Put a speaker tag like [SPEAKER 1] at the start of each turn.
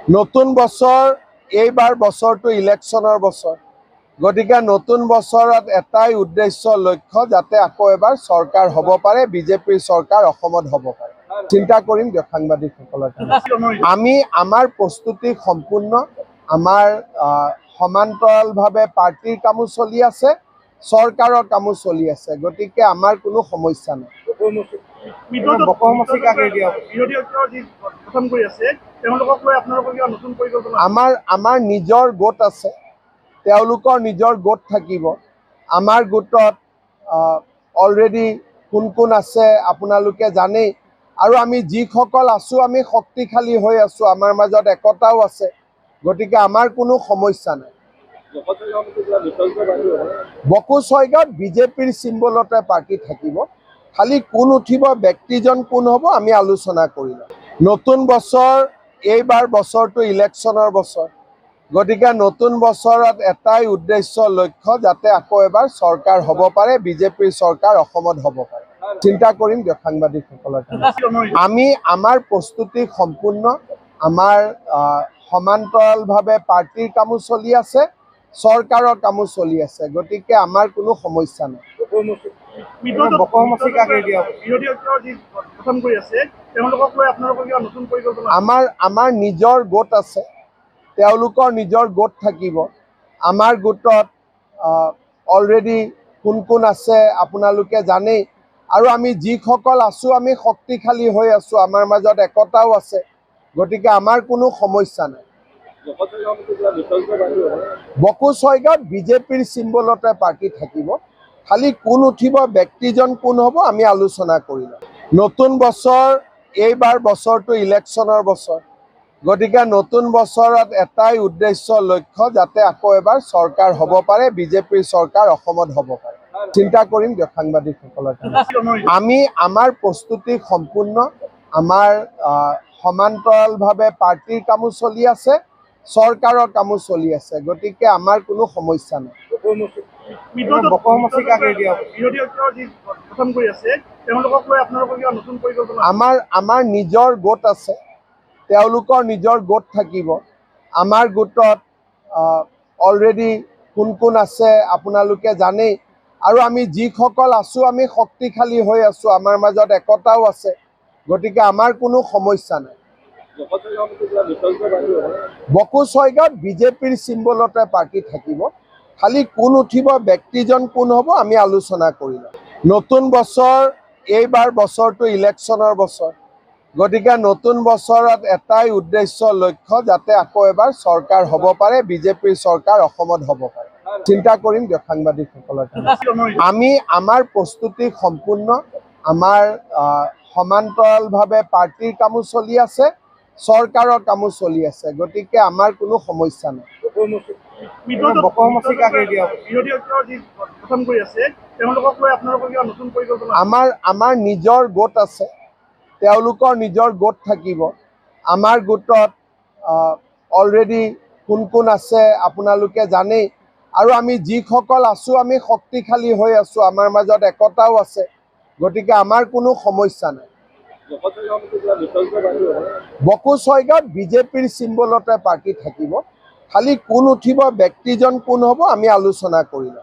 [SPEAKER 1] নতুন বছৰ এইবাৰ বছৰটো ইলেকশ্যনৰ বছৰ গতিকে নতুন বছৰত এটাই উদ্দেশ্য লক্ষ্য যাতে আকৌ এবাৰ চৰকাৰ হ'ব পাৰে বিজেপিৰ চৰকাৰ অসমত হ'ব পাৰে চিন্তা কৰিম দিয়ক সাংবাদিকসকলৰ আমি আমাৰ প্ৰস্তুতি সম্পূৰ্ণ আমাৰ সমান্তৰালভাৱে পাৰ্টিৰ কামো চলি আছে চৰকাৰৰ কামো চলি আছে গতিকে আমাৰ কোনো সমস্যা নাই আমাৰ নিজৰ গোট আছে তেওঁলোকৰ নিজৰ গোট থাকিব আমাৰ গোটত অলৰেডি কোন কোন আছে আপোনালোকে জানেই আৰু আমি যিসকল আছো আমি শক্তিশালী হৈ আছো আমাৰ মাজত একতাও আছে গতিকে আমাৰ কোনো সমস্যা নাই বকু ছয়গাঁৱত বিজেপিৰ চিম্বলতে পাৰ্টি থাকিব খালি কোন উঠিব ব্যক্তিজন কোন হ'ব আমি আলোচনা কৰিম নতুন বছৰ এইবাৰ বছৰটো ইলেকশ্যনৰ বছৰ গতিকে নতুন বছৰত এটাই উদ্দেশ্য লক্ষ্য যাতে আকৌ এবাৰ চৰকাৰ হ'ব পাৰে বিজেপিৰ চৰকাৰ অসমত হ'ব পাৰে চিন্তা কৰিম দিয়ক সাংবাদিকসকলৰ আমি আমাৰ প্ৰস্তুতি সম্পূৰ্ণ আমাৰ সমান্তৰালভাৱে পাৰ্টিৰ কামো চলি আছে চৰকাৰৰ কামো চলি আছে গতিকে আমাৰ কোনো সমস্যা নাই আমাৰ নিজৰ গোট আছে তেওঁলোকৰ নিজৰ গোট থাকিব আমাৰ গোটত অলৰেডি কোন কোন আছে আপোনালোকে জানেই আৰু আমি যিসকল আছো আমি শক্তিশালী হৈ আছো আমাৰ মাজত একতাও আছে গতিকে আমাৰ কোনো সমস্যা নাই বকু ছয়গাঁৱত বিজেপিৰ চিম্বলতে পাৰ্টি থাকিব খালি কোন উঠিব ব্যক্তিজন কোন হ'ব আমি আলোচনা কৰিম নতুন বছৰ এইবাৰ বছৰটো ইলেকশ্যনৰ বছৰ গতিকে নতুন বছৰত এটাই উদ্দেশ্য লক্ষ্য যাতে আকৌ এবাৰ চৰকাৰ হ'ব পাৰে বিজেপিৰ চৰকাৰ অসমত হ'ব পাৰে চিন্তা কৰিম দিয়ক সাংবাদিকসকলৰ আমি আমাৰ প্ৰস্তুতি সম্পূৰ্ণ আমাৰ সমান্তৰালভাৱে পাৰ্টিৰ কামো চলি আছে চৰকাৰৰ কামো চলি আছে গতিকে আমাৰ কোনো সমস্যা নাই আমাৰ নিজৰ গোট আছে তেওঁলোকৰ নিজৰ গোট থাকিব আমাৰ গোটত অলৰেডি কোন কোন আছে আপোনালোকে জানেই আৰু আমি যিসকল আছো আমি শক্তিশালী হৈ আছো আমাৰ মাজত একতাও আছে গতিকে আমাৰ কোনো সমস্যা নাই বকু ছয়গাঁৱত বিজেপিৰ চিম্বলতে পাৰ্টি থাকিব খালি কোন উঠিব ব্যক্তিজন কোন হ'ব আমি আলোচনা কৰিম নতুন বছৰ এইবাৰ বছৰটো ইলেকশ্যনৰ বছৰ গতিকে নতুন বছৰত এটাই উদ্দেশ্য লক্ষ্য যাতে আকৌ এবাৰ চৰকাৰ হ'ব পাৰে বিজেপিৰ চৰকাৰ অসমত হ'ব পাৰে চিন্তা কৰিম দিয়ক সাংবাদিকসকলৰ আমি আমাৰ প্ৰস্তুতি সম্পূৰ্ণ আমাৰ সমান্তৰালভাৱে পাৰ্টিৰ কামো চলি আছে চৰকাৰৰ কামো চলি আছে গতিকে আমাৰ কোনো সমস্যা নাই আমাৰ নিজৰ গোট আছে তেওঁলোকৰ নিজৰ গোট থাকিব আমাৰ গোটত অলৰেডি কোন কোন আছে আপোনালোকে জানেই আৰু আমি যিসকল আছো আমি শক্তিশালী হৈ আছো আমাৰ মাজত একতাও আছে গতিকে আমাৰ কোনো সমস্যা নাই বকু ছয়গাঁৱত বিজেপিৰ চিম্বলতে পাৰ্টি থাকিব খালি কোন উঠিব ব্যক্তিজন কোন হ'ব আমি আলোচনা কৰিম